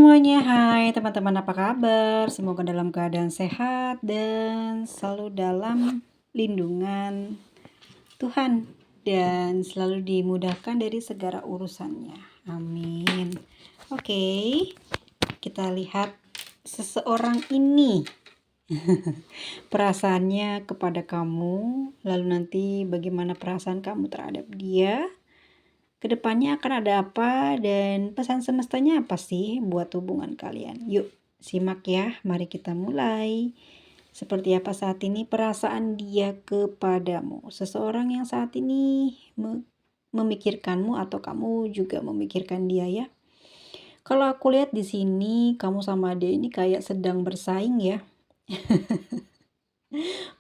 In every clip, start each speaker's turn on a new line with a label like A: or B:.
A: semuanya, hai teman-teman, apa kabar? Semoga dalam keadaan sehat dan selalu dalam lindungan Tuhan dan selalu dimudahkan dari segala urusannya. Amin. Oke, kita lihat seseorang ini perasaannya kepada kamu, lalu nanti bagaimana perasaan kamu terhadap dia. Kedepannya akan ada apa dan pesan semestanya apa sih buat hubungan kalian? Yuk simak ya, mari kita mulai. Seperti apa saat ini perasaan dia kepadamu? Seseorang yang saat ini memikirkanmu atau kamu juga memikirkan dia ya. Kalau aku lihat di sini kamu sama dia ini kayak sedang bersaing ya.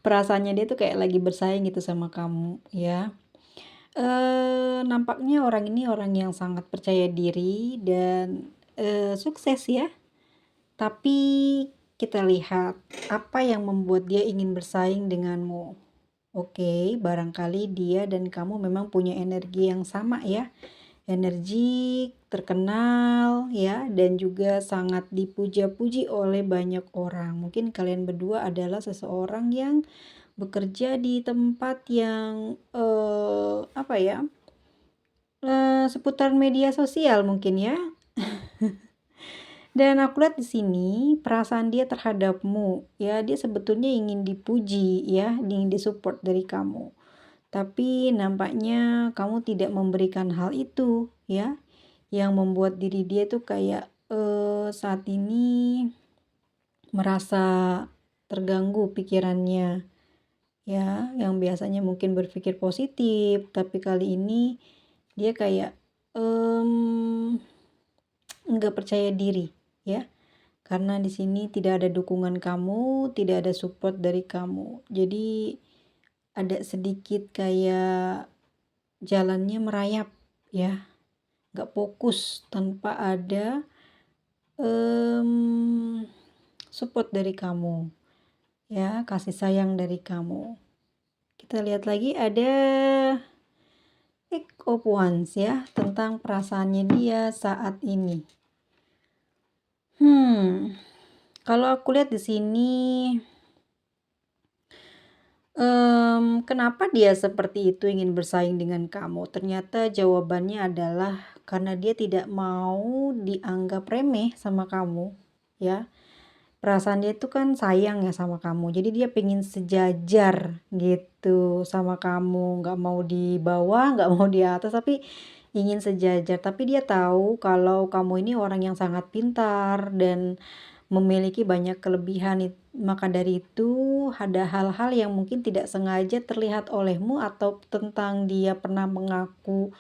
A: Perasaannya dia tuh kayak lagi bersaing gitu sama kamu ya. Nampaknya orang ini orang yang sangat percaya diri dan sukses ya. Tapi kita lihat apa yang membuat dia ingin bersaing denganmu. Oke, barangkali dia dan kamu memang punya energi yang sama ya. Energi terkenal ya, dan juga sangat dipuja-puji oleh banyak orang. Mungkin kalian berdua adalah seseorang yang bekerja di tempat yang seputaran media sosial mungkin ya. Dan aku lihat di sini perasaan dia terhadapmu ya, dia sebetulnya ingin dipuji ya, ingin disupport dari kamu. Tapi nampaknya kamu tidak memberikan hal itu ya, yang membuat diri dia tuh kayak saat ini merasa terganggu pikirannya ya, yang biasanya mungkin berpikir positif, tapi kali ini dia kayak nggak percaya diri ya, karena di sini tidak ada dukungan kamu, tidak ada support dari kamu. Jadi ada sedikit kayak jalannya merayap ya, nggak fokus tanpa ada support dari kamu ya, kasih sayang dari kamu. Kita lihat lagi ada Eight of Wands ya, tentang perasaannya dia saat ini. Kalau aku lihat di sini, kenapa dia seperti itu ingin bersaing dengan kamu? Ternyata jawabannya adalah karena dia tidak mau dianggap remeh sama kamu, ya. Perasaan dia itu kan sayang ya sama kamu, jadi dia pengen sejajar gitu sama kamu, nggak mau di bawah, nggak mau di atas, tapi ingin sejajar. Tapi dia tahu kalau kamu ini orang yang sangat pintar dan memiliki banyak kelebihan. Maka dari itu ada hal-hal yang mungkin tidak sengaja terlihat olehmu atau tentang dia pernah mengaku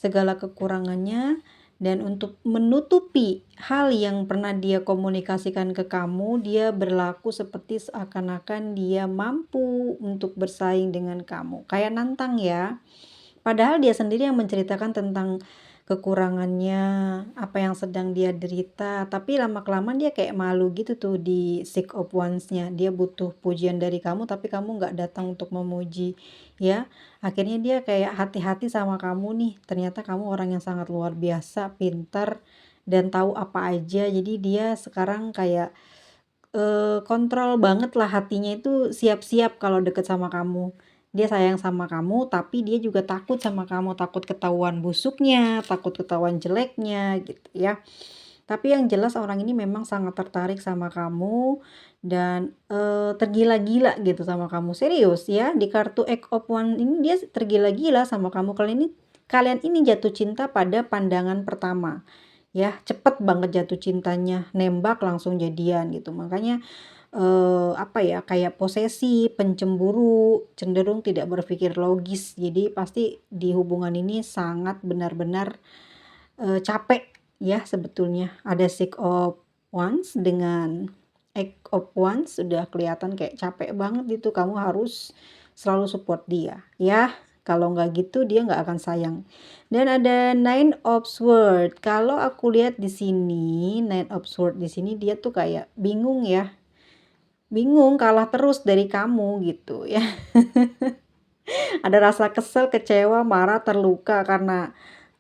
A: segala kekurangannya, dan untuk menutupi hal yang pernah dia komunikasikan ke kamu, dia berlaku seperti seakan-akan dia mampu untuk bersaing dengan kamu, kayak nantang ya. Padahal dia sendiri yang menceritakan tentang kekurangannya, apa yang sedang dia derita, tapi lama-kelamaan dia kayak malu gitu tuh di Six of Wands-nya. Dia butuh pujian dari kamu, tapi kamu nggak datang untuk memuji ya. Akhirnya dia kayak hati-hati sama kamu nih. Ternyata kamu orang yang sangat luar biasa, pintar, dan tahu apa aja. Jadi dia sekarang kayak kontrol banget lah hatinya, itu siap-siap kalau deket sama kamu. Dia sayang sama kamu, tapi dia juga takut sama kamu, takut ketahuan busuknya, takut ketahuan jeleknya gitu ya. Tapi yang jelas orang ini memang sangat tertarik sama kamu dan tergila-gila gitu sama kamu. Serius ya, di kartu Eight of Wands ini dia tergila-gila sama kamu. Kalian ini jatuh cinta pada pandangan pertama. Ya, cepet banget jatuh cintanya, nembak langsung jadian gitu. Makanya kayak posesif, pencemburu, cenderung tidak berpikir logis. Jadi pasti di hubungan ini sangat benar-benar capek ya sebetulnya. Ada Six of Wands dengan Eight of Wands, sudah kelihatan kayak capek banget itu. Kamu harus selalu support dia ya. Kalau nggak gitu dia nggak akan sayang. Dan ada Nine of Swords. Kalau aku lihat di sini, Nine of Swords di sini dia tuh kayak bingung ya. Bingung, kalah terus dari kamu gitu ya. Ada rasa kesel, kecewa, marah, terluka karena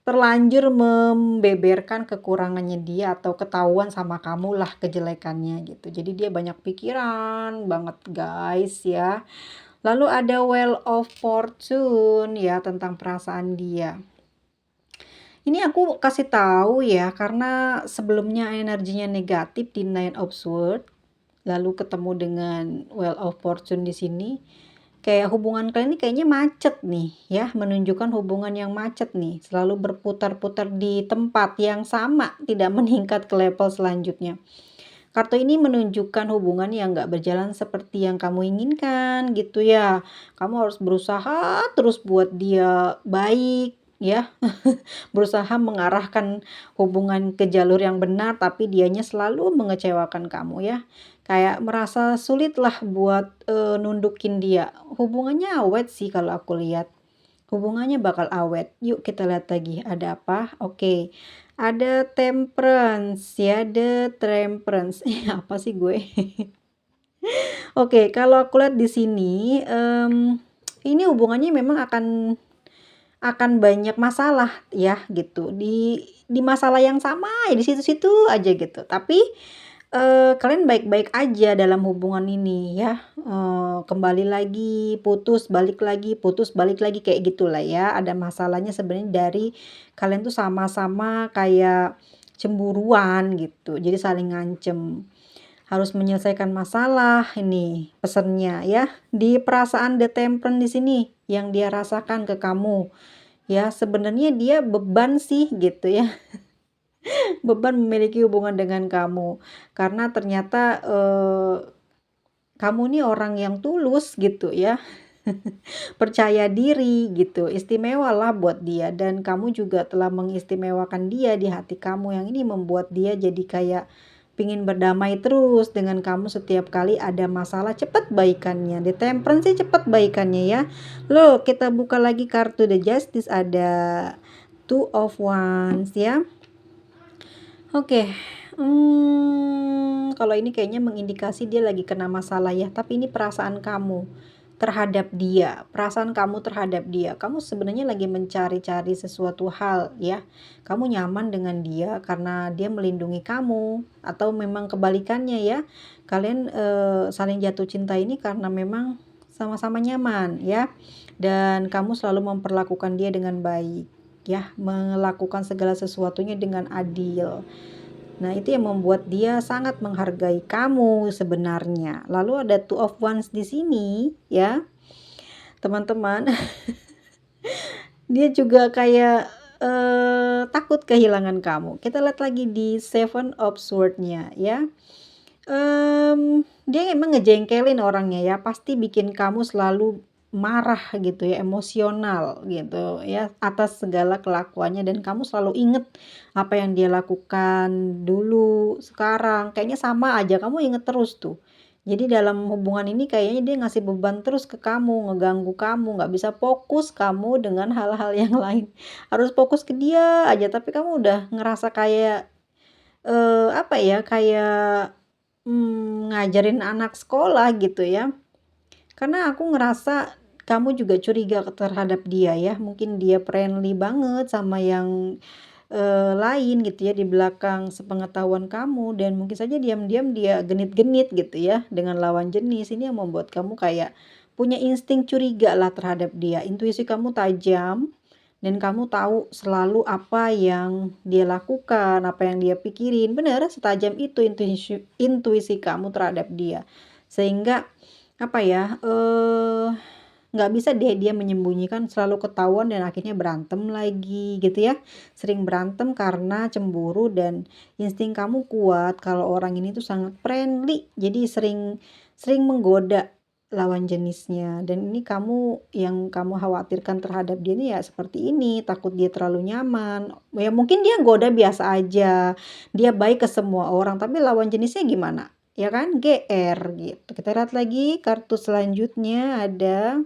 A: terlanjur membeberkan kekurangannya dia atau ketahuan sama kamu lah kejelekannya gitu. Jadi dia banyak pikiran banget guys ya. Lalu ada Wheel of Fortune ya tentang perasaan dia. Ini aku kasih tahu ya karena sebelumnya energinya negatif di Nine of Swords, lalu ketemu dengan Wheel of Fortune di sini. Kayak hubungan kalian ini kayaknya macet nih ya, menunjukkan hubungan yang macet nih, selalu berputar-putar di tempat yang sama, tidak meningkat ke level selanjutnya. Kartu ini menunjukkan hubungan yang gak berjalan seperti yang kamu inginkan gitu ya. Kamu harus berusaha terus buat dia baik ya. Berusaha mengarahkan hubungan ke jalur yang benar, tapi dianya selalu mengecewakan kamu ya. Kayak merasa sulit lah buat nundukin dia. Hubungannya awet sih kalau aku lihat. Hubungannya bakal awet. Yuk kita lihat lagi ada apa. Oke. Ada Temperance ya, The Temperance. Apa sih gue? Oke, kalau aku lihat di sini ini hubungannya memang akan banyak masalah ya gitu. Di masalah yang sama ya di situ-situ aja gitu. Tapi kalian baik-baik aja dalam hubungan ini ya. Kembali lagi, putus balik lagi kayak gitulah ya. Ada masalahnya sebenarnya dari kalian tuh sama-sama kayak cemburuan gitu. Jadi saling ngancem. Harus menyelesaikan masalah ini pesannya ya. Di perasaan The Temperance di sini yang dia rasakan ke kamu. Ya, sebenarnya dia beban sih gitu ya. Beban memiliki hubungan dengan kamu. Karena ternyata kamu nih orang yang tulus gitu ya. Percaya diri gitu. Istimewa lah buat dia dan kamu juga telah mengistimewakan dia di hati kamu, yang ini membuat dia jadi kayak pingin berdamai terus dengan kamu. Setiap kali ada masalah cepet baikannya. The Temperance sih cepet baikannya ya. Loh, kita buka lagi kartu The Justice, ada Two of Wands ya. Oke. Kalau ini kayaknya mengindikasi dia lagi kena masalah ya, tapi ini perasaan kamu terhadap dia, perasaan kamu terhadap dia. Kamu sebenarnya lagi mencari-cari sesuatu hal ya. Kamu nyaman dengan dia karena dia melindungi kamu, atau memang kebalikannya ya. Kalian saling jatuh cinta ini karena memang sama-sama nyaman ya. Dan kamu selalu memperlakukan dia dengan baik ya, melakukan segala sesuatunya dengan adil. Nah, itu yang membuat dia sangat menghargai kamu sebenarnya. Lalu ada Two of Wands di sini ya. Teman-teman, dia juga kayak takut kehilangan kamu. Kita lihat lagi di Seven of Swords-nya ya. Dia emang ngejengkelin orangnya ya, pasti bikin kamu selalu marah gitu ya, emosional gitu ya atas segala kelakuannya, dan kamu selalu inget apa yang dia lakukan dulu, sekarang kayaknya sama aja, kamu inget terus tuh. Jadi dalam hubungan ini kayaknya dia ngasih beban terus ke kamu, ngeganggu kamu, nggak bisa fokus kamu dengan hal-hal yang lain. Harus fokus ke dia aja, tapi kamu udah ngerasa kayak apa ya, kayak ngajarin anak sekolah gitu ya. Karena aku ngerasa kamu juga curiga terhadap dia ya. Mungkin dia friendly banget sama yang lain gitu ya di belakang sepengetahuan kamu, dan mungkin saja diam-diam dia genit-genit gitu ya dengan lawan jenis. Ini yang membuat kamu kayak punya insting curiga lah terhadap dia. Intuisi kamu tajam dan kamu tahu selalu apa yang dia lakukan, apa yang dia pikirin. Bener, setajam itu intuisi kamu terhadap dia. Sehingga apa ya, nggak bisa deh dia menyembunyikan, selalu ketahuan dan akhirnya berantem lagi gitu ya. Sering berantem karena cemburu, dan insting kamu kuat kalau orang ini tuh sangat friendly. Jadi sering menggoda lawan jenisnya, dan ini yang kamu khawatirkan terhadap dia ini ya seperti ini, takut dia terlalu nyaman. Ya mungkin dia goda biasa aja, dia baik ke semua orang, tapi lawan jenisnya gimana? Ya kan, GR gitu. Kita lihat lagi kartu selanjutnya ada.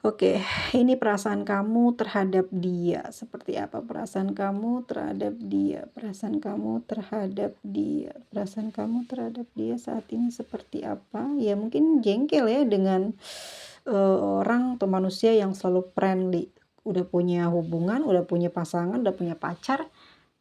A: Oke, ini perasaan kamu terhadap dia. Seperti apa perasaan kamu terhadap dia? Perasaan kamu terhadap dia. Perasaan kamu terhadap dia saat ini seperti apa? Ya mungkin jengkel ya dengan orang atau manusia yang selalu friendly. udah punya hubungan, udah punya pasangan, udah punya pacar,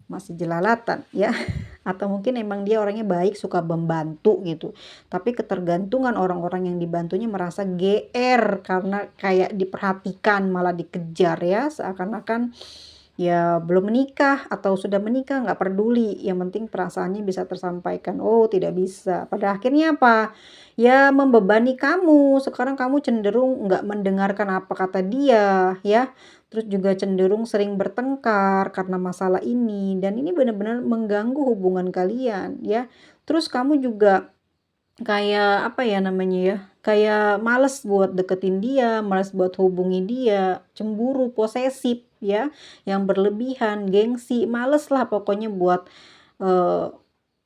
A: masih jelalatan ya. Atau mungkin emang dia orangnya baik, suka membantu gitu, tapi ketergantungan orang-orang yang dibantunya merasa GR karena kayak diperhatikan malah dikejar ya, seakan-akan ya belum menikah atau sudah menikah nggak peduli, yang penting perasaannya bisa tersampaikan. Oh, tidak bisa. Pada akhirnya apa? Ya membebani kamu. Sekarang kamu cenderung nggak mendengarkan apa kata dia ya. Terus juga cenderung sering bertengkar karena masalah ini, dan ini benar-benar mengganggu hubungan kalian ya. Terus kamu juga kayak apa ya namanya ya, kayak males buat deketin dia, males buat hubungi dia, cemburu, posesif ya, yang berlebihan, gengsi, males lah pokoknya buat eh,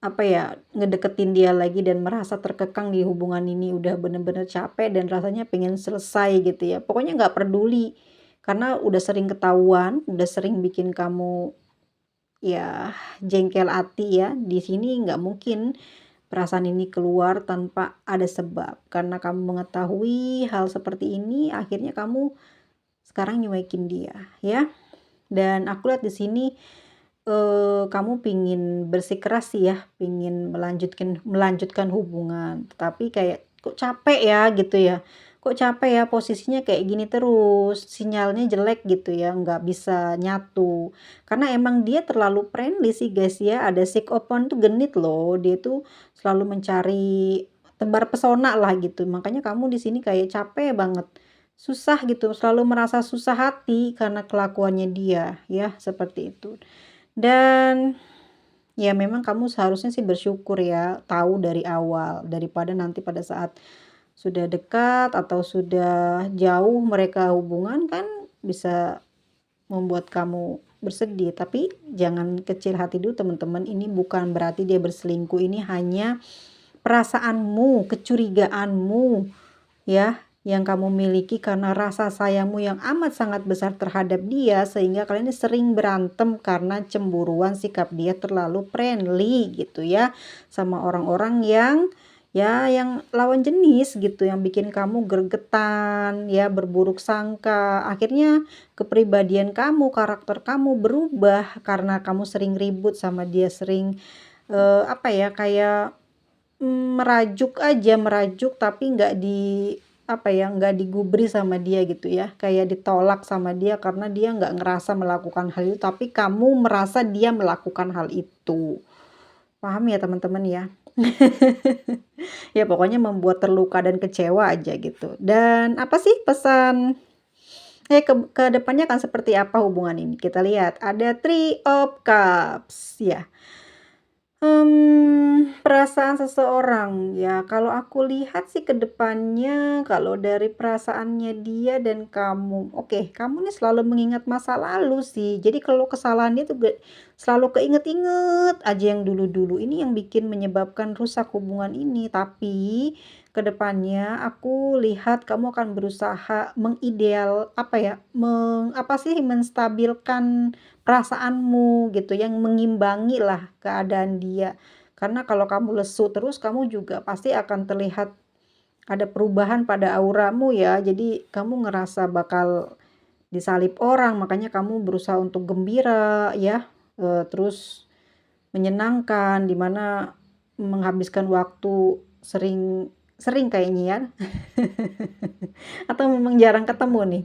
A: apa ya, ngedeketin dia lagi dan merasa terkekang di hubungan ini, udah bener-bener capek dan rasanya pengen selesai gitu ya. Pokoknya nggak peduli karena udah sering ketahuan, udah sering bikin kamu ya jengkel hati ya. Di sini nggak mungkin perasaan ini keluar tanpa ada sebab. Karena kamu mengetahui hal seperti ini, akhirnya kamu sekarang nyuekin dia, ya. Dan aku lihat di sini kamu pingin bersikeras sih ya, pingin melanjutkan hubungan, tapi kayak kok capek ya gitu ya. Kok capek ya posisinya kayak gini terus, sinyalnya jelek gitu ya, nggak bisa nyatu. Karena emang dia terlalu friendly sih guys ya, ada psikopan tuh genit loh, dia tuh selalu mencari tebar pesona lah gitu. Makanya kamu di sini kayak capek banget, susah gitu, selalu merasa susah hati karena kelakuannya dia ya, seperti itu. Dan ya memang kamu seharusnya sih bersyukur ya, tahu dari awal, daripada nanti pada saat sudah dekat atau sudah jauh mereka hubungan kan bisa membuat kamu bersedih. Tapi jangan kecil hati dulu teman-teman, ini bukan berarti dia berselingkuh, ini hanya perasaanmu, kecurigaanmu ya, yang kamu miliki karena rasa sayangmu yang amat sangat besar terhadap dia, sehingga kalian ini sering berantem karena cemburuan sikap dia terlalu friendly gitu ya, sama orang-orang yang ya yang lawan jenis gitu, yang bikin kamu gregetan ya, berburuk sangka. Akhirnya kepribadian kamu, karakter kamu berubah karena kamu sering ribut sama dia, sering apa ya, kayak merajuk tapi nggak di apa ya, nggak digubri sama dia gitu ya, kayak ditolak sama dia karena dia nggak ngerasa melakukan hal itu, tapi kamu merasa dia melakukan hal itu. Paham ya teman-teman ya? Ya pokoknya membuat terluka dan kecewa aja gitu. Dan apa sih pesan ke depannya akan seperti apa hubungan ini? Kita lihat ada Three of Cups ya. Perasaan seseorang ya, kalau aku lihat sih ke depannya, kalau dari perasaannya dia dan kamu, oke, kamu nih selalu mengingat masa lalu sih. Jadi kalau kesalahan dia tuh selalu keinget-inget aja yang dulu-dulu. Ini yang bikin menyebabkan rusak hubungan ini. Tapi ke depannya aku lihat kamu akan berusaha apa ya, apa sih, menstabilkan perasaanmu gitu, yang mengimbangi lah keadaan dia. Karena kalau kamu lesu terus, kamu juga pasti akan terlihat ada perubahan pada auramu ya. Jadi kamu ngerasa bakal disalib orang, makanya kamu berusaha untuk gembira ya, terus menyenangkan, dimana menghabiskan waktu sering sering kayaknya ya. Atau memang jarang ketemu nih?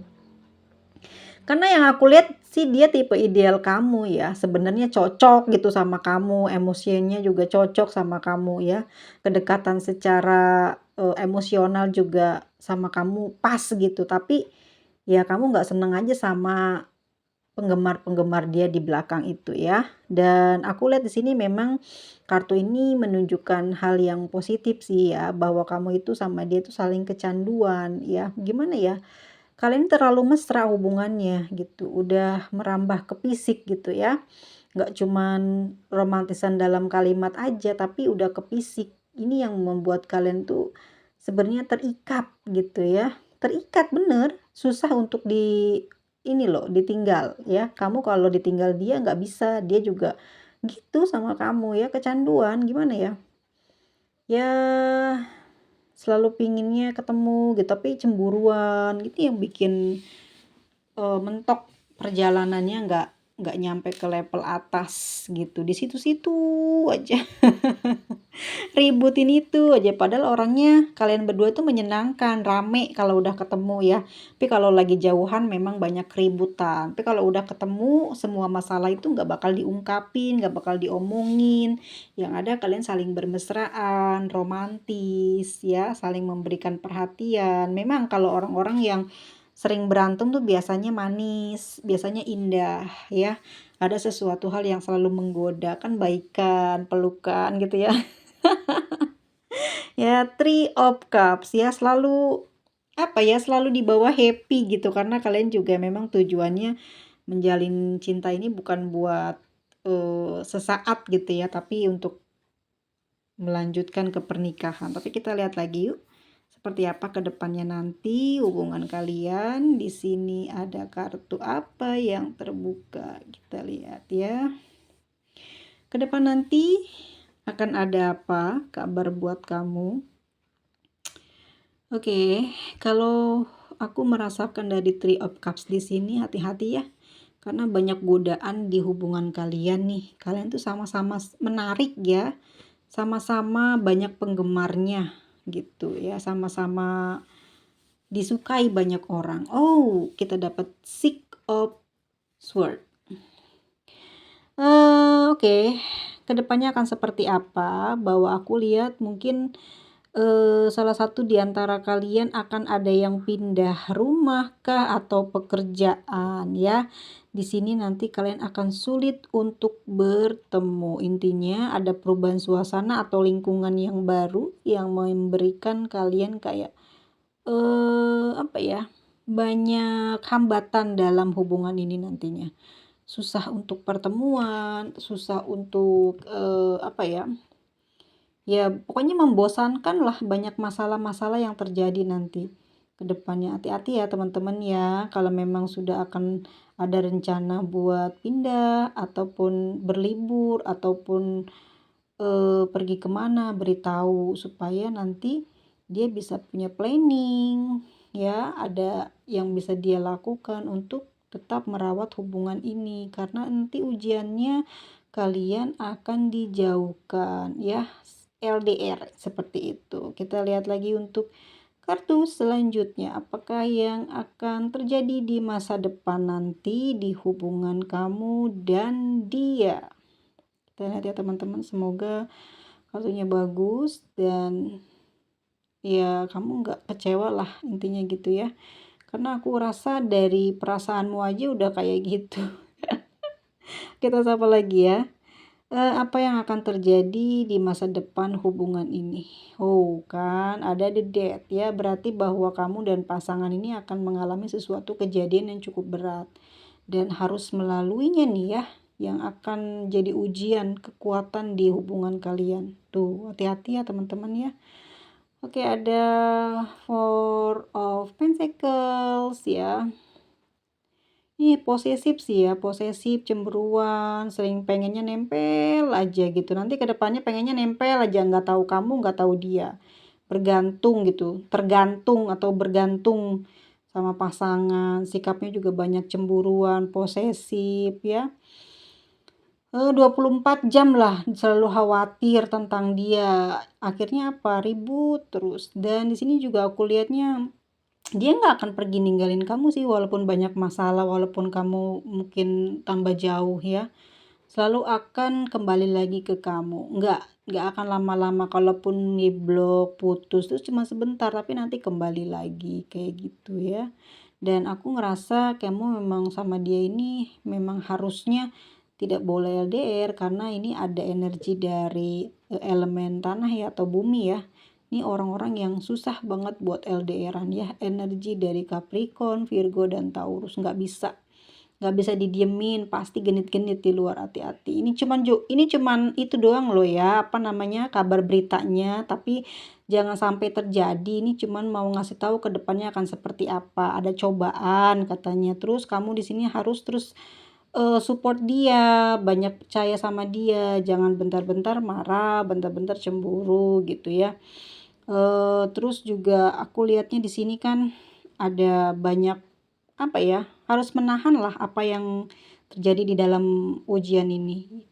A: Karena yang aku lihat sih dia tipe ideal kamu ya, sebenarnya cocok gitu sama kamu, emosinya juga cocok sama kamu ya, kedekatan secara emosional juga sama kamu pas gitu, tapi ya kamu nggak seneng aja sama penggemar-penggemar dia di belakang itu ya. Dan aku lihat di sini memang kartu ini menunjukkan hal yang positif sih ya, bahwa kamu itu sama dia itu saling kecanduan ya. Gimana ya? Kalian terlalu mesra hubungannya gitu, udah merambah ke fisik gitu ya. Nggak cuman romantisan dalam kalimat aja, tapi udah ke fisik. Ini yang membuat kalian tuh sebenarnya terikat gitu ya. Terikat bener, susah untuk ini loh, ditinggal ya. Kamu kalau ditinggal dia nggak bisa, dia juga gitu sama kamu ya, kecanduan, gimana ya. Ya selalu pinginnya ketemu gitu, tapi cemburuan gitu yang bikin mentok perjalanannya nggak nyampe ke level atas gitu, di situ-situ aja. Ributin itu aja, padahal orangnya kalian berdua tuh menyenangkan, rame kalau udah ketemu ya. Tapi kalau lagi jauhan memang banyak keributan. Tapi kalau udah ketemu semua masalah itu nggak bakal diungkapin, nggak bakal diomongin. Yang ada kalian saling bermesraan, romantis ya, saling memberikan perhatian. Memang kalau orang-orang yang sering berantem tuh biasanya manis, biasanya indah ya. Ada sesuatu hal yang selalu menggoda, kan baikan, pelukan gitu ya. Ya, Three of Cups ya, selalu apa ya, selalu dibawa happy gitu karena kalian juga memang tujuannya menjalin cinta ini bukan buat sesaat gitu ya, tapi untuk melanjutkan ke pernikahan. Tapi kita lihat lagi yuk, seperti apa ke depannya nanti hubungan kalian. Di sini ada kartu apa yang terbuka, kita lihat ya. Ke depan nanti akan ada apa kabar buat kamu? Oke, kalau aku merasakan dari Three of Cups di sini, hati-hati ya. Karena banyak godaan di hubungan kalian nih. Kalian tuh sama-sama menarik ya. Sama-sama banyak penggemarnya gitu ya. Sama-sama disukai banyak orang. Oh, kita dapat Six of Swords. Oke. Kedepannya akan seperti apa? Bahwa aku lihat mungkin salah satu di antara kalian akan ada yang pindah rumah kah atau pekerjaan ya. Di sini nanti kalian akan sulit untuk bertemu. Intinya ada perubahan suasana atau lingkungan yang baru yang memberikan kalian kayak apa ya? Banyak hambatan dalam hubungan ini nantinya. Susah untuk pertemuan, susah untuk apa ya? Ya, pokoknya membosankan lah, banyak masalah-masalah yang terjadi nanti ke depannya. Hati-hati ya teman-teman ya, kalau memang sudah akan ada rencana buat pindah ataupun berlibur ataupun pergi kemana, beritahu supaya nanti dia bisa punya planning ya, ada yang bisa dia lakukan untuk tetap merawat hubungan ini karena nanti ujiannya kalian akan dijauhkan ya, LDR seperti itu. Kita lihat lagi untuk kartu selanjutnya, apakah yang akan terjadi di masa depan nanti di hubungan kamu dan dia. Kita lihat ya teman-teman, semoga kartunya bagus dan ya kamu nggak kecewa lah intinya gitu ya. Karena aku rasa dari perasaanmu aja udah kayak gitu. Kita sapa lagi ya. Apa yang akan terjadi di masa depan hubungan ini? Oh, kan ada the death ya, berarti bahwa kamu dan pasangan ini akan mengalami sesuatu kejadian yang cukup berat dan harus melaluinya nih ya, yang akan jadi ujian kekuatan di hubungan kalian. Tuh, hati-hati ya teman-teman ya. Oke, ada Four of Pentacles ya. Ini posesif sih ya, posesif, cemburuan, sering pengennya nempel aja gitu. Nanti ke depannya pengennya nempel aja, nggak tahu kamu, nggak tahu dia. Bergantung gitu, tergantung atau bergantung sama pasangan. Sikapnya juga banyak cemburuan, posesif ya. 24 jam lah selalu khawatir tentang dia. Akhirnya apa? Ribut terus. Dan di sini juga aku lihatnya dia nggak akan pergi ninggalin kamu sih, walaupun banyak masalah, walaupun kamu mungkin tambah jauh ya, selalu akan kembali lagi ke kamu. Nggak akan lama-lama, kalaupun ngeblok, putus itu cuma sebentar, tapi nanti kembali lagi kayak gitu ya. Dan aku ngerasa kamu memang sama dia ini memang harusnya tidak boleh LDR karena ini ada energi dari elemen tanah ya atau bumi ya. Ini orang-orang yang susah banget buat LDRan ya, energi dari Capricorn, Virgo dan Taurus nggak bisa didiemin, pasti genit-genit di luar, hati-hati. Ini cuman itu doang loh ya, apa namanya, kabar beritanya, tapi jangan sampai terjadi. Ini cuman mau ngasih tahu ke depannya akan seperti apa. Ada cobaan katanya. Terus kamu di sini harus terus support dia, banyak percaya sama dia, jangan bentar-bentar marah, bentar-bentar cemburu gitu ya. Terus juga aku lihatnya di sini kan ada banyak apa ya, harus menahan lah apa yang terjadi di dalam ujian ini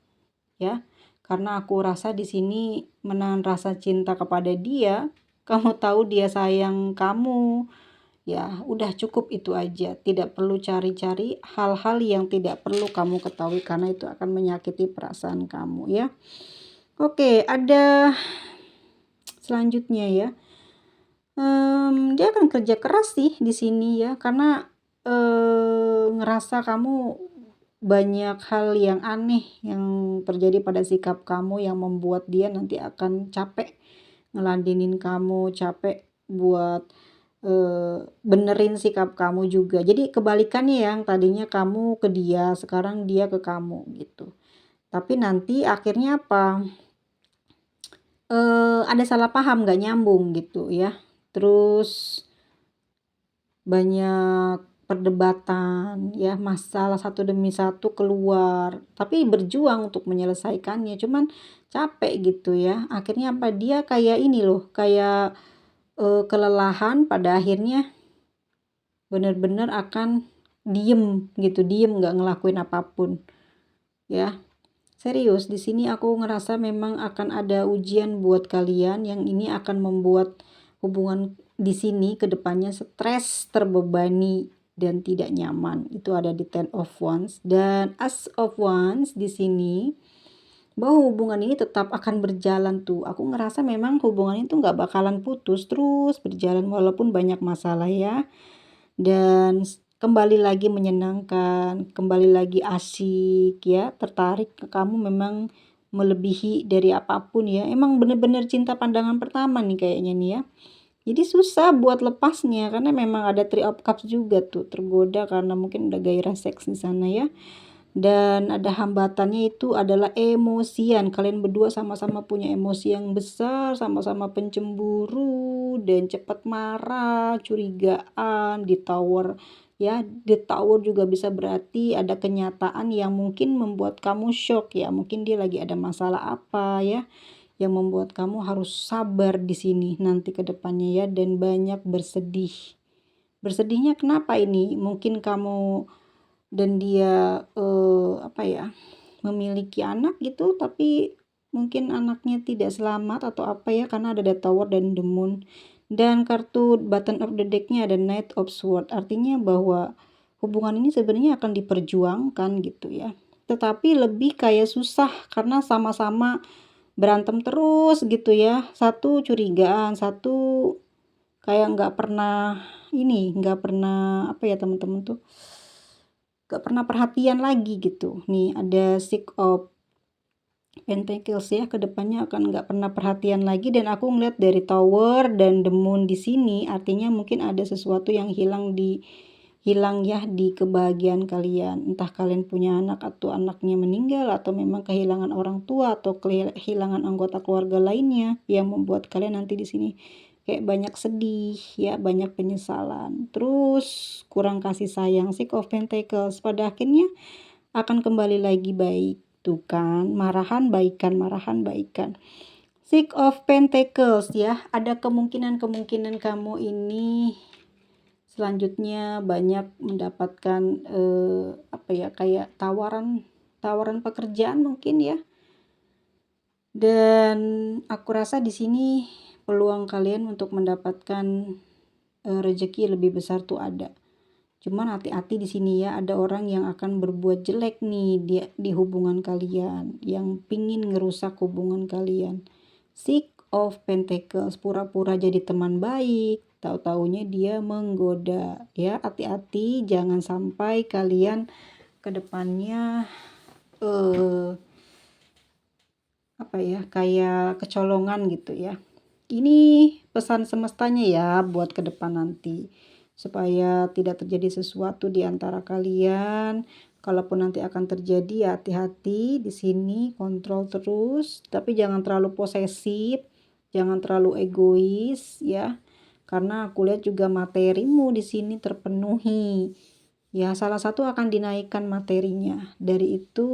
A: ya. Karena aku rasa di sini menahan rasa cinta kepada dia, kamu tahu dia sayang kamu, ya udah cukup itu aja. Tidak perlu cari-cari hal-hal yang tidak perlu kamu ketahui karena itu akan menyakiti perasaan kamu ya. Oke, ada selanjutnya ya. Dia akan kerja keras sih di sini ya, karena ngerasa kamu banyak hal yang aneh yang terjadi pada sikap kamu yang membuat dia nanti akan capek ngeladenin kamu, capek buat benerin sikap kamu juga. Jadi kebalikannya, yang tadinya kamu ke dia, sekarang dia ke kamu gitu. Tapi nanti akhirnya apa? Ada salah paham, nggak nyambung gitu ya. Terus banyak perdebatan ya, masalah satu demi satu keluar, tapi berjuang untuk menyelesaikannya, cuman capek gitu ya. Akhirnya apa, dia kayak ini loh, kayak kelelahan, pada akhirnya bener-bener akan diem gitu, diem nggak ngelakuin apapun ya. Serius, di sini aku ngerasa memang akan ada ujian buat kalian yang ini akan membuat hubungan di sini ke depannya stres, terbebani, dan tidak nyaman. Itu ada di Ten of Wands dan As of Wands di sini, bahwa hubungan ini tetap akan berjalan tuh. Aku ngerasa memang hubungan itu nggak bakalan putus, terus berjalan walaupun banyak masalah ya. Dan kembali lagi menyenangkan, kembali lagi asik ya, tertarik ke kamu memang melebihi dari apapun ya. Emang bener-bener cinta pandangan pertama nih kayaknya nih ya. Jadi susah buat lepasnya karena memang ada Three of Cups juga tuh, tergoda karena mungkin udah gairah seks di sana ya. Dan ada hambatannya, itu adalah emosian. Kalian berdua sama-sama punya emosi yang besar, sama-sama pencemburu dan cepat marah, curigaan, di tower ya. Di tower juga bisa berarti ada kenyataan yang mungkin membuat kamu shock ya. Mungkin dia lagi ada masalah apa ya, yang membuat kamu harus sabar di sini nanti ke depannya ya, dan banyak bersedih. Bersedihnya kenapa ini? Mungkin kamu dan dia apa ya, memiliki anak gitu, tapi mungkin anaknya tidak selamat atau apa ya, karena ada The Tower dan The Moon. Dan kartu button of the decknya ada Knight of Swords, artinya bahwa hubungan ini sebenarnya akan diperjuangkan gitu ya, tetapi lebih kayak susah karena sama-sama berantem terus gitu ya. Satu curigaan, satu kayak nggak pernah ini, nggak pernah apa ya teman-teman tuh, gak pernah perhatian lagi gitu. Nih ada Six of Pentacles ya, kedepannya akan gak pernah perhatian lagi. Dan aku ngeliat dari Tower dan The Moon di sini, artinya mungkin ada sesuatu yang hilang ya di kebahagiaan kalian. Entah kalian punya anak atau anaknya meninggal, atau memang kehilangan orang tua atau kehilangan anggota keluarga lainnya yang membuat kalian nanti di sini kayak banyak sedih ya, banyak penyesalan, terus kurang kasih sayang. Six of Pentacles pada akhirnya akan kembali lagi baik tuh kan, marahan baikan, marahan baikan. Six of Pentacles ya, ada kemungkinan kamu ini selanjutnya banyak mendapatkan apa ya, kayak tawaran pekerjaan mungkin ya. Dan aku rasa di sini peluang kalian untuk mendapatkan rezeki lebih besar tuh ada. Cuman hati-hati di sini ya, ada orang yang akan berbuat jelek nih di hubungan kalian, yang pingin ngerusak hubungan kalian. Six of Pentacles, pura-pura jadi teman baik, tahu-taunya dia menggoda ya. Hati-hati jangan sampai kalian kedepannya apa ya, kayak kecolongan gitu ya. Ini pesan semestanya ya buat ke depan nanti, supaya tidak terjadi sesuatu di antara kalian. Kalaupun nanti akan terjadi ya hati-hati di sini, kontrol terus, tapi jangan terlalu posesif, jangan terlalu egois ya. Karena aku lihat juga materimu di sini terpenuhi. Ya, salah satu akan dinaikkan materinya. Dari itu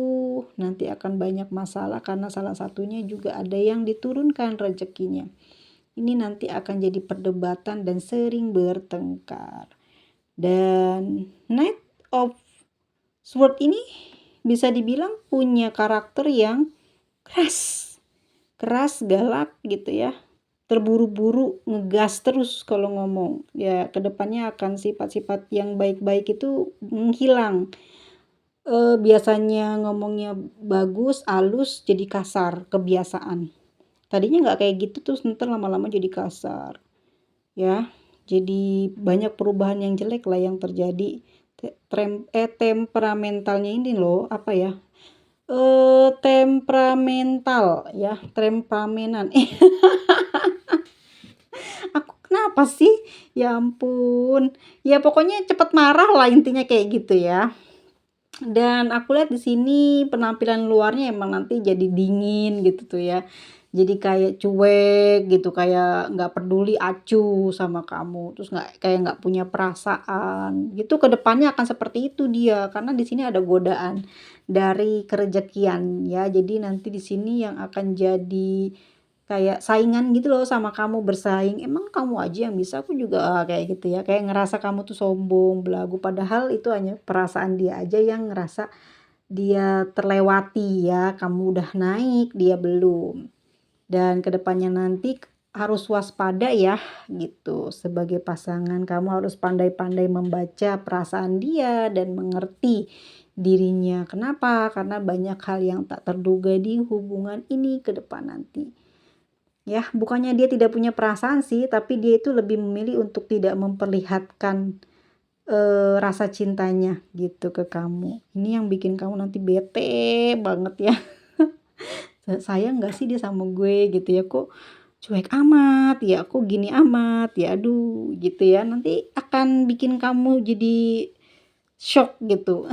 A: nanti akan banyak masalah karena salah satunya juga ada yang diturunkan rezekinya. Ini nanti akan jadi perdebatan dan sering bertengkar. Dan Knight of Sword ini bisa dibilang punya karakter yang keras, galak gitu ya, terburu-buru, ngegas terus kalau ngomong. Ya, kedepannya akan sifat-sifat yang baik-baik itu menghilang. Biasanya ngomongnya bagus, halus, jadi kasar, kebiasaan. Tadinya nggak kayak gitu tuh, ntar lama-lama jadi kasar. Ya, jadi banyak perubahan yang jelek lah yang terjadi. Temperamentalnya ini loh, apa ya? Temperamental ya, temperamenan. Aku kenapa sih? Ya ampun. Ya pokoknya cepet marah lah intinya kayak gitu ya. Dan aku lihat di sini penampilan luarnya emang nanti jadi dingin gitu tuh ya. Jadi kayak cuek gitu, kayak nggak peduli, acuh sama kamu, terus nggak punya perasaan gitu. Kedepannya akan seperti itu dia, karena di sini ada godaan dari kerejekian ya. Jadi nanti di sini yang akan jadi kayak saingan gitu loh sama kamu, bersaing, emang kamu aja yang bisa, aku juga kayak gitu ya, kayak ngerasa kamu tuh sombong, belagu, padahal itu hanya perasaan dia aja yang ngerasa dia terlewati ya, kamu udah naik, dia belum. Dan kedepannya nanti harus waspada ya gitu, sebagai pasangan kamu harus pandai-pandai membaca perasaan dia dan mengerti dirinya. Kenapa? Karena banyak hal yang tak terduga di hubungan ini ke depan nanti. Ya, bukannya dia tidak punya perasaan sih, tapi dia itu lebih memilih untuk tidak memperlihatkan rasa cintanya gitu ke kamu. Ini yang bikin kamu nanti bete banget ya. Sayang nggak sih dia sama gue gitu ya, kok cuek amat ya, kok gini amat ya, aduh gitu ya. Nanti akan bikin kamu jadi shock gitu.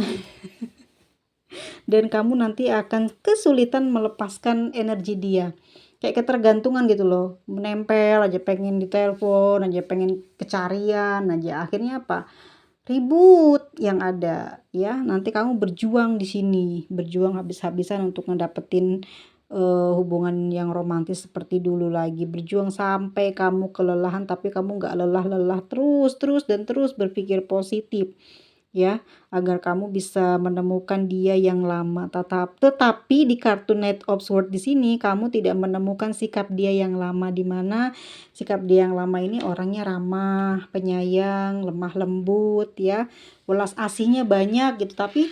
A: Dan kamu nanti akan kesulitan melepaskan energi dia. Kayak ketergantungan gitu loh, menempel aja, pengen ditelepon aja, pengen kecarian aja, akhirnya apa? Ribut yang ada ya. Nanti kamu berjuang di sini, berjuang habis-habisan untuk ngedapetin hubungan yang romantis seperti dulu lagi, berjuang sampai kamu kelelahan, tapi kamu nggak lelah-lelah, terus berpikir positif ya, agar kamu bisa menemukan dia yang lama. Tetapi di kartu Knight of Swords di sini kamu tidak menemukan sikap dia yang lama, di mana sikap dia yang lama ini orangnya ramah, penyayang, lemah lembut ya, welas asihnya banyak gitu. Tapi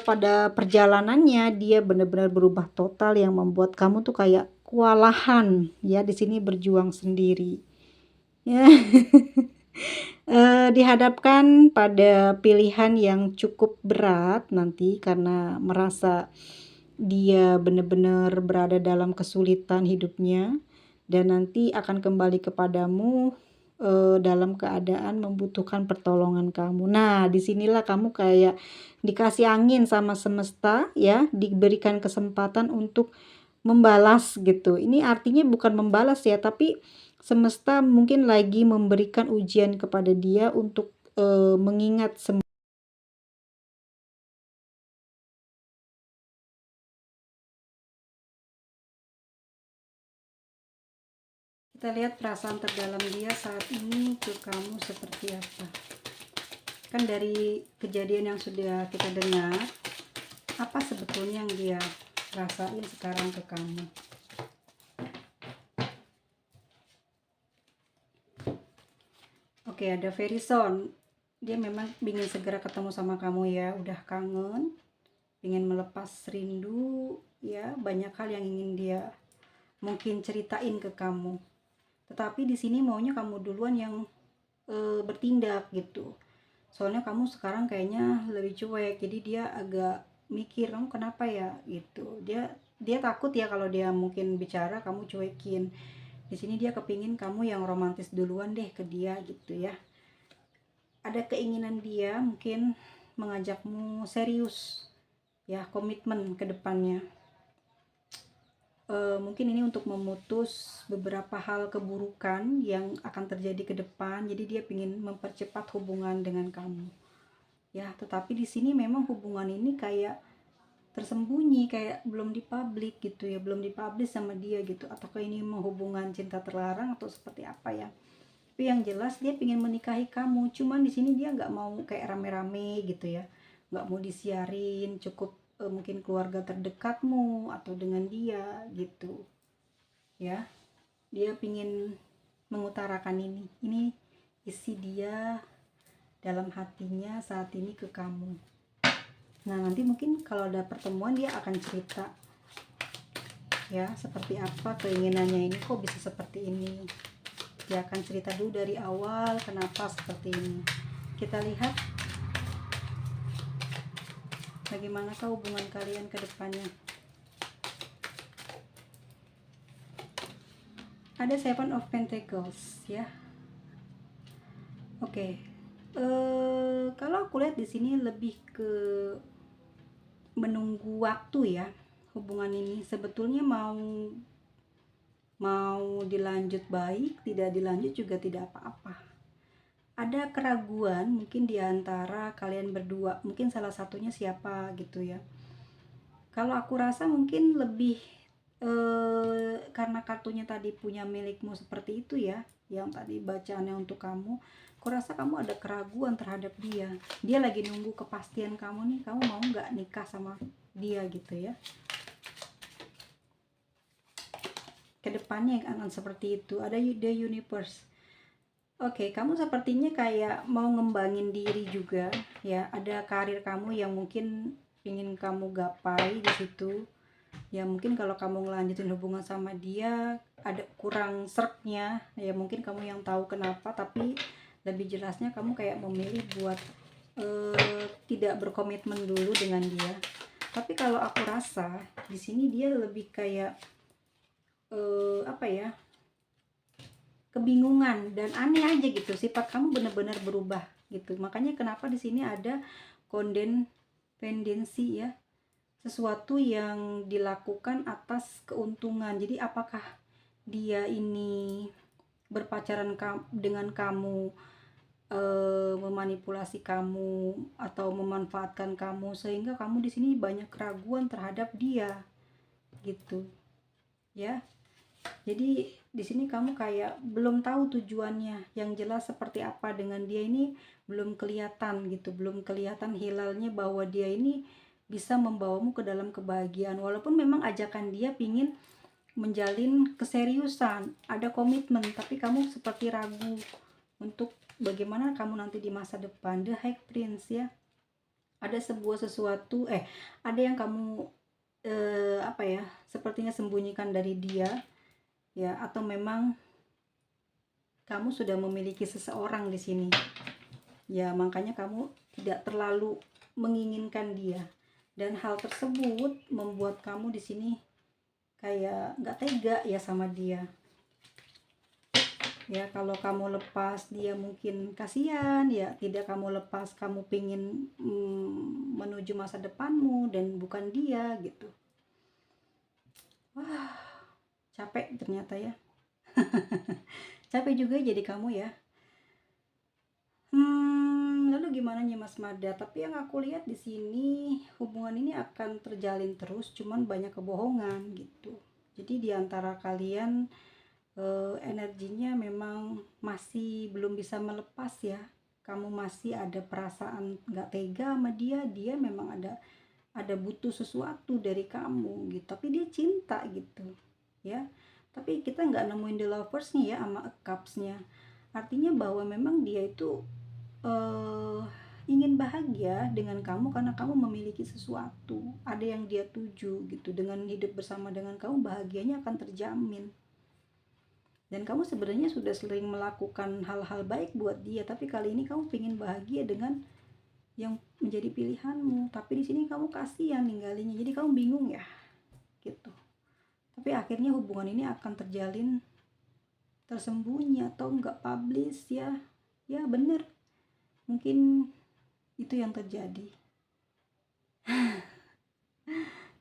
A: pada perjalanannya dia benar-benar berubah total yang membuat kamu tuh kayak kewalahan ya, di sini berjuang sendiri. Ya. Dihadapkan pada pilihan yang cukup berat nanti karena merasa dia benar-benar berada dalam kesulitan hidupnya, dan nanti akan kembali kepadamu dalam keadaan membutuhkan pertolongan kamu. Nah, disinilah kamu kayak dikasih angin sama semesta ya, diberikan kesempatan untuk membalas gitu. Ini artinya bukan membalas ya, tapi semesta mungkin lagi memberikan ujian kepada dia untuk mengingat semua. Kita lihat perasaan terdalam dia saat ini ke kamu seperti apa. Kan dari kejadian yang sudah kita dengar, apa sebetulnya yang dia rasain sekarang ke kamu? Oke, ada Verison. Dia memang ingin segera ketemu sama kamu ya, udah kangen, ingin melepas rindu ya, banyak hal yang ingin dia mungkin ceritain ke kamu. Tetapi di sini maunya kamu duluan yang bertindak gitu. Soalnya kamu sekarang kayaknya lebih cuek, jadi dia agak mikir kamu kenapa ya gitu. Dia takut ya kalau dia mungkin bicara kamu cuekin. Di sini dia kepingin kamu yang romantis duluan deh ke dia gitu ya. Ada keinginan dia mungkin mengajakmu serius ya, komitmen ke depannya. Mungkin ini untuk memutus beberapa hal keburukan yang akan terjadi ke depan. Jadi dia ingin mempercepat hubungan dengan kamu. Ya, tetapi di sini memang hubungan ini kayak tersembunyi, kayak belum dipublik gitu ya, belum dipublish sama dia gitu. Ataukah ini hubungan cinta terlarang atau seperti apa ya? Tapi yang jelas dia pengen menikahi kamu, cuman di sini dia nggak mau kayak rame-rame gitu ya, nggak mau disiarin, cukup mungkin keluarga terdekatmu atau dengan dia gitu ya. Dia pengen mengutarakan ini isi dia dalam hatinya saat ini ke kamu. Nah, nanti mungkin kalau ada pertemuan dia akan cerita ya seperti apa keinginannya ini, kok bisa seperti ini. Dia akan cerita dulu dari awal kenapa seperti ini. Kita lihat bagaimanakah hubungan kalian ke depannya. Ada Seven of Pentacles ya. Oke. Kalau aku lihat di sini lebih ke menunggu waktu ya. Hubungan ini sebetulnya mau dilanjut baik, tidak dilanjut juga tidak apa-apa. Ada keraguan mungkin di antara kalian berdua, mungkin salah satunya siapa gitu ya. Kalau aku rasa mungkin lebih karena kartunya tadi punya milikmu seperti itu ya, yang tadi bacaannya untuk kamu, aku rasa kamu ada keraguan terhadap dia. Dia lagi nunggu kepastian kamu nih, kamu mau nggak nikah sama dia gitu ya. Kedepannya akan seperti itu. Ada the universe. Oke, kamu sepertinya kayak mau ngembangin diri juga ya. Ada karir kamu yang mungkin ingin kamu gapai di situ. Ya mungkin kalau kamu ngelanjutin hubungan sama dia ada kurang seretnya. Ya mungkin kamu yang tahu kenapa, tapi lebih jelasnya kamu kayak memilih buat tidak berkomitmen dulu dengan dia. Tapi kalau aku rasa di sini dia lebih kayak apa ya? Kebingungan dan aneh aja gitu, sifat kamu benar-benar berubah gitu. Makanya kenapa di sini ada kondependensi ya, sesuatu yang dilakukan atas keuntungan. Jadi apakah dia ini berpacaran dengan kamu, memanipulasi kamu atau memanfaatkan kamu sehingga kamu di sini banyak keraguan terhadap dia gitu ya. Jadi di sini kamu kayak belum tahu tujuannya, yang jelas seperti apa dengan dia ini belum kelihatan gitu, belum kelihatan hilalnya bahwa dia ini bisa membawamu ke dalam kebahagiaan. Walaupun memang ajakan dia pingin menjalin keseriusan, ada komitmen, tapi kamu seperti ragu untuk bagaimana kamu nanti di masa depan. The High Prince ya, ada sebuah sesuatu ada yang kamu apa ya, sepertinya sembunyikan dari dia ya, atau memang kamu sudah memiliki seseorang di sini ya, makanya kamu tidak terlalu menginginkan dia, dan hal tersebut membuat kamu di sini kayak nggak tega ya sama dia ya. Kalau kamu lepas dia mungkin kasihan ya, tidak kamu lepas kamu pingin menuju masa depanmu dan bukan dia gitu. Wah, capek ternyata ya. Capek juga jadi kamu ya. Lalu gimana nih Mas Mada? Tapi yang aku lihat di sini hubungan ini akan terjalin terus, cuman banyak kebohongan gitu. Jadi di antara kalian energinya memang masih belum bisa melepas ya. Kamu masih ada perasaan nggak tega sama dia, dia memang ada butuh sesuatu dari kamu gitu. Tapi dia cinta gitu ya. Tapi kita nggak nemuin the lovers nih ya sama cups-nya. Artinya bahwa memang dia itu ingin bahagia dengan kamu karena kamu memiliki sesuatu, ada yang dia tuju gitu. Dengan hidup bersama dengan kamu bahagianya akan terjamin, dan kamu sebenarnya sudah sering melakukan hal-hal baik buat dia, tapi kali ini kamu ingin bahagia dengan yang menjadi pilihanmu. Tapi di sini kamu kasihan ninggalinya, jadi kamu bingung ya gitu. Tapi akhirnya hubungan ini akan terjalin tersembunyi atau enggak publish ya. Ya bener, mungkin itu yang terjadi.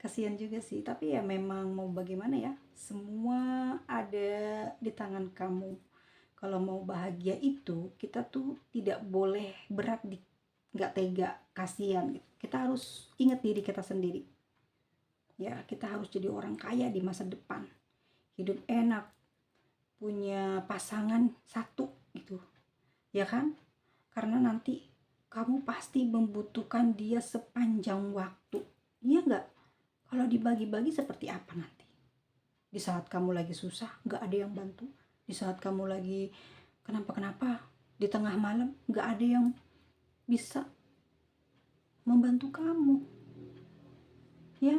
A: Kasihan juga sih, tapi ya memang mau bagaimana ya, semua ada di tangan kamu. Kalau mau bahagia itu kita tuh tidak boleh berat di nggak tega, kasihan gitu. Kita harus ingat diri kita sendiri ya. Kita harus jadi orang kaya di masa depan, hidup enak, punya pasangan satu gitu, ya kan? Karena nanti kamu pasti membutuhkan dia sepanjang waktu, iya nggak? Kalau dibagi-bagi seperti apa nanti? Di saat kamu lagi susah, nggak ada yang bantu. Di saat kamu lagi kenapa-kenapa, di tengah malam, nggak ada yang bisa membantu kamu, ya.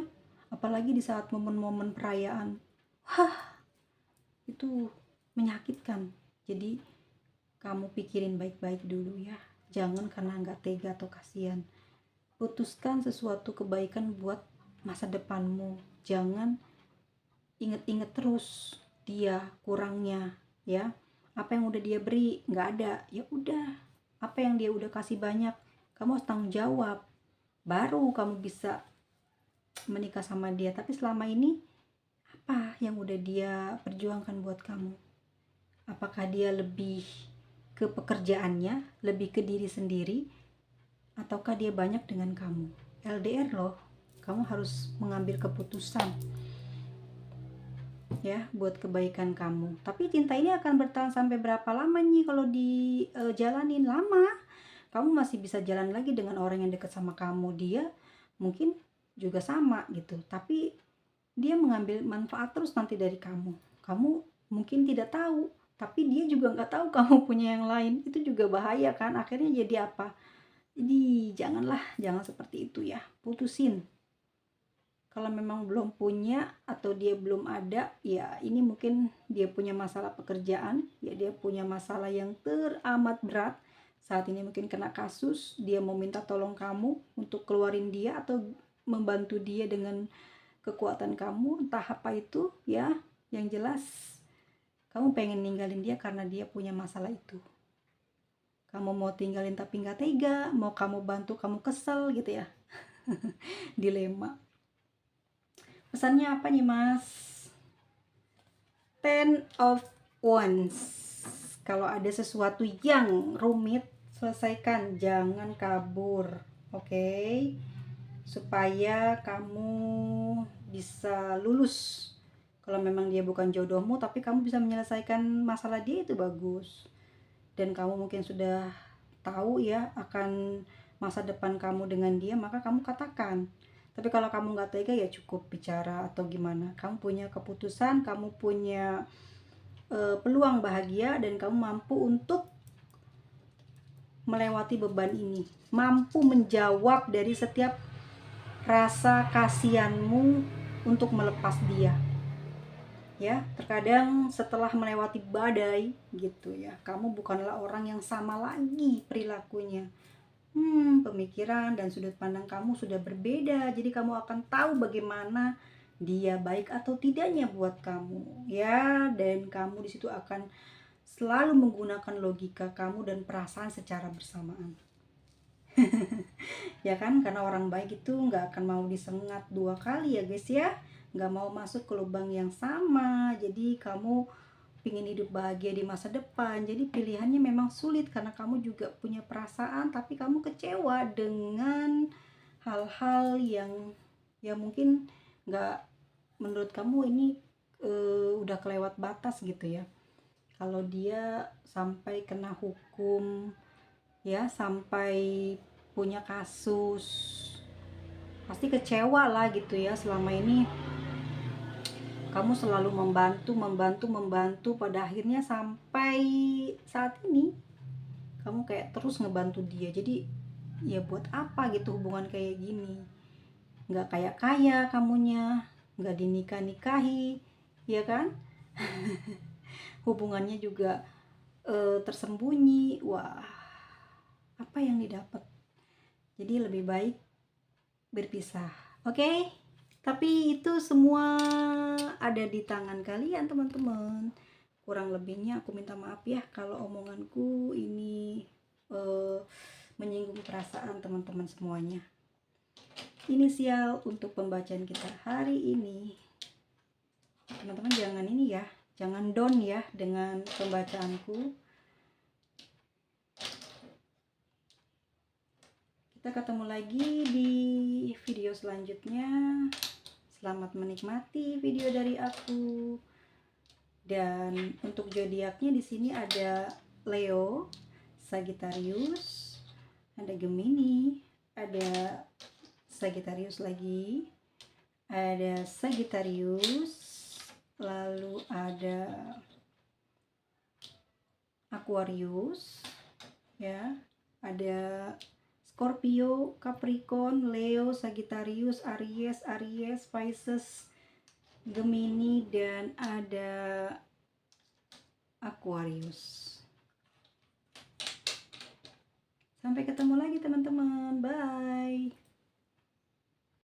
A: Apalagi di saat momen-momen perayaan, itu menyakitkan. Jadi kamu pikirin baik-baik dulu ya, jangan karena nggak tega atau kasihan. Putuskan sesuatu kebaikan buat masa depanmu, jangan inget-inget terus dia kurangnya, ya. Apa yang udah dia beri nggak ada, ya udah. Apa yang dia udah kasih banyak, kamu harus tanggung jawab, baru kamu bisa menikah sama dia. Tapi selama ini apa yang udah dia perjuangkan buat kamu? Apakah dia lebih ke pekerjaannya, lebih ke diri sendiri, ataukah dia banyak dengan kamu? LDR loh, kamu harus mengambil keputusan ya buat kebaikan kamu. Tapi cinta ini akan bertahan sampai berapa lama nih kalau dijalanin lama? Kamu masih bisa jalan lagi dengan orang yang dekat sama kamu, dia mungkin juga sama gitu, tapi dia mengambil manfaat terus nanti dari kamu. Kamu mungkin tidak tahu, tapi dia juga nggak tahu kamu punya yang lain. Itu juga bahaya kan, akhirnya jadi apa? Jadi jangan seperti itu ya, putusin. Kalau memang belum punya atau dia belum ada, ya ini mungkin dia punya masalah pekerjaan, ya dia punya masalah yang teramat berat. Saat ini mungkin kena kasus, dia mau minta tolong kamu untuk keluarin dia atau membantu dia dengan kekuatan kamu, entah apa itu ya. Yang jelas kamu pengen ninggalin dia karena dia punya masalah itu. Kamu mau tinggalin tapi nggak tega, mau kamu bantu kamu kesel gitu ya. Dilema. Pesannya apa nih mas? 10 of Wands. Kalau ada sesuatu yang rumit, selesaikan, jangan kabur, oke? Supaya kamu bisa lulus. Kalau memang dia bukan jodohmu, tapi kamu bisa menyelesaikan masalah dia, itu bagus. Dan kamu mungkin sudah tahu ya akan masa depan kamu dengan dia, maka kamu katakan. Tapi kalau kamu nggak tega, ya cukup bicara atau gimana. Kamu punya keputusan, kamu punya peluang bahagia, dan kamu mampu untuk melewati beban ini, mampu menjawab dari setiap rasa kasihanmu untuk melepas dia. Ya, terkadang setelah melewati badai gitu ya, kamu bukanlah orang yang sama lagi perilakunya. Pemikiran dan sudut pandang kamu sudah berbeda, jadi kamu akan tahu bagaimana dia baik atau tidaknya buat kamu, ya. Dan kamu di situ akan selalu menggunakan logika kamu dan perasaan secara bersamaan. Ya kan, karena orang baik itu nggak akan mau disengat 2 kali ya guys ya, nggak mau masuk ke lubang yang sama. Jadi kamu pingin hidup bahagia di masa depan, jadi pilihannya memang sulit karena kamu juga punya perasaan, tapi kamu kecewa dengan hal-hal yang mungkin nggak, menurut kamu ini udah kelewat batas gitu ya. Kalau dia sampai kena hukum ya, sampai punya kasus, pasti kecewa lah gitu ya. Selama ini kamu selalu membantu, pada akhirnya sampai saat ini kamu kayak terus ngebantu dia. Jadi ya buat apa gitu hubungan kayak gini? Nggak kaya kamunya, nggak dinikah-nikahi, ya kan? Hubungannya juga tersembunyi. Wah, apa yang didapat? Jadi lebih baik berpisah, oke? Tapi itu semua ada di tangan kalian teman-teman. Kurang lebihnya aku minta maaf ya kalau omonganku ini menyinggung perasaan teman-teman semuanya. Inisial untuk pembacaan kita hari ini. Teman-teman jangan ini ya, jangan down ya dengan pembacaanku. Kita ketemu lagi di video selanjutnya. Selamat menikmati video dari aku. Dan untuk zodiaknya di sini ada Leo, Sagittarius, ada Gemini, ada Sagittarius lagi, ada Sagittarius, lalu ada Aquarius, ya, ada Scorpio, Capricorn, Leo, Sagittarius, Aries, Pisces, Gemini, dan ada Aquarius. Sampai ketemu lagi teman-teman, bye.